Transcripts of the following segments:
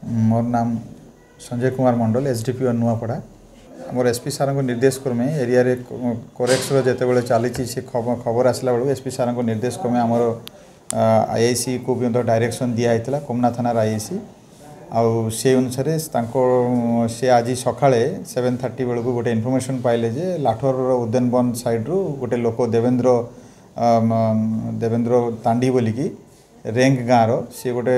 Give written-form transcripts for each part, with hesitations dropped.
मोर नाम संजय कुमार मंडल एसडीपी नुआपड़ा मोर एसपी सार को निर्देश क्रमे एरिया रे कोरेक्स जिते बड़े चली से खबर आसला बेलू एसपी सार को निर्देश क्रमे आमर आईआईसी को भी डायरेक्शन दिखाई कोमना थानार आईआईसी आउ से अनुसार से आज सका 7:30 बेलू गोटे इनफर्मेशन पाइले जे लाठोर उद्यानवन साइड्रु गोटे लोक देवेंद्र तांडी बोलिकी रेंग गाँव सी गोटे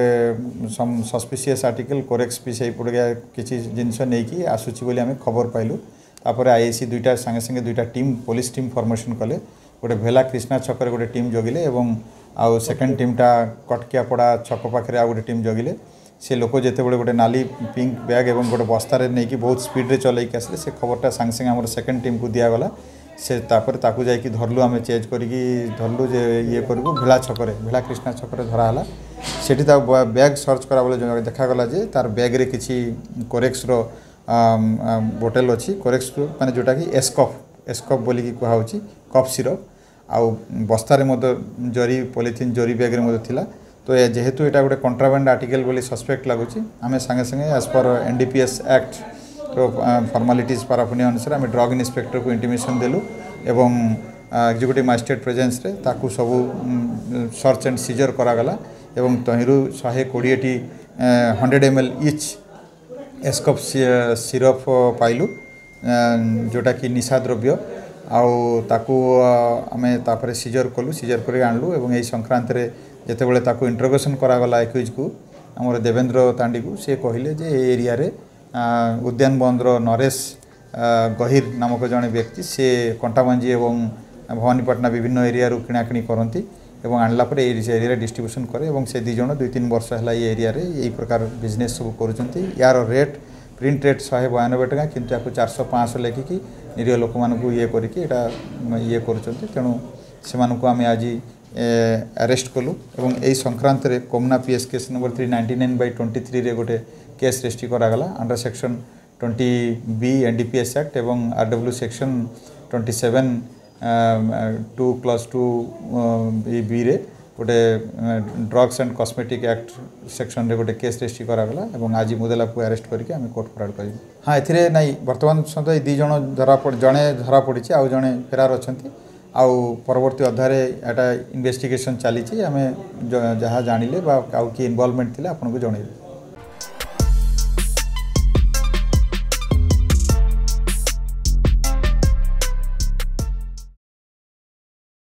सस्पिशियस आर्टिकल कोरेक्स पी से किसी जिनस नहीं आसूची बोली आम खबर पाइलु तापर आईआईसी दुईटा संगे संगे दुईटा टीम पुलिस टीम फॉर्मेशन कले गोटे भेला कृष्णा छक गोटे टीम जगिले एवं आउ सेकेंड टीमटा कटकियापड़ा छक पाखे आउ गोटे टीम जगिले से लोक जिते बड़े गोटे नाली पिंक बैग और गोटे बस्तार नहीं बहुत स्पीड रे चलैक आसले से खबरटा सांगे संगे आम सेकेंड टीम को दिगला से ताकू जाकि धरलु आम चेज करिकी धरलु जे ये करूँ भेला छकरे भेला कृष्णा छकरे धराला सेठी बैग सर्च करा बेले देखागला जे तार बैग रे किछि कोरेक्स रो बोतल अच्छी कोरेक्स माने जोटा कि एस्कफ बोली कि कहुची कफ सिरप आउ बस्तार जरी पॉलिथिन जरी बैग रे थिला तो जेहेतु यहाँ गोटे कंट्राबांड आर्टिकल बोली सस्पेक्ट लगुच आम संगे संगे as per NDPS act formalities पाराफुनी अनुसार आम ड्रग इन्स्पेक्टर को इंटीमेशन देलु एवं एग्जीक्यूटिव मजिस्ट्रेट प्रेजेंस रे ताकू सबू सर्च एंड सीजर करागला एवं तहिरु 120 100 ml इच एस्कफ सिरप पाइलु जोटा कि निशा द्रव्य आउ ताकू आमे तापरे सीजर कलु सीजर कर आणलु एवं यही संक्रांत रे जेते बेले ताकू इंट्रोगेशन करागला एक्यूज को आमर देवेंद्र तांडी को से कहले जे एरिया रे उद्यान बंद्र नरेश गहिर नामक जड़े व्यक्ति से कंटाबांजी एवं भवानीपाटना विभिन्न एरिया किणाकिणी करती एवं आणला पर एरिया डिस्ट्रीब्यूशन करे एवं से 2 जण 2-3 वर्ष है ये एरिया रे यही प्रकार बिजनेस सब करुँच यार रेट प्रिंट रेट 192 टका किंतु या 400-500 लेखिकी निरीह लोक मानू ये करके ये करूँ से आम आज अरेस्ट कलु एवं यही संक्रांत रे कोमना पीएस केस नंबर 399/23 रे गोटे केस रजिस्ट्री करागला under section 20B NDPS act एवं आरडब्ल्यू सेक्शन 27 2+2 बी रे गोटे drugs and cosmetic act section रे गोटे केस रजिस्ट्री करागला एवं आज मुदेला को अरेस्ट करके आम कोर्ट फरवर्ड कर हाँ ए नहीं बर्तमान सहित 2 जण जड़े धरा पड़ी आउ जड़े फेरार अच्छा आउ परवर्ती अध्याय एटा इन्वेस्टिगेशन चली आम जहाँ जानिले किए इनवॉल्वमेंट थिला आपन को जणैबे।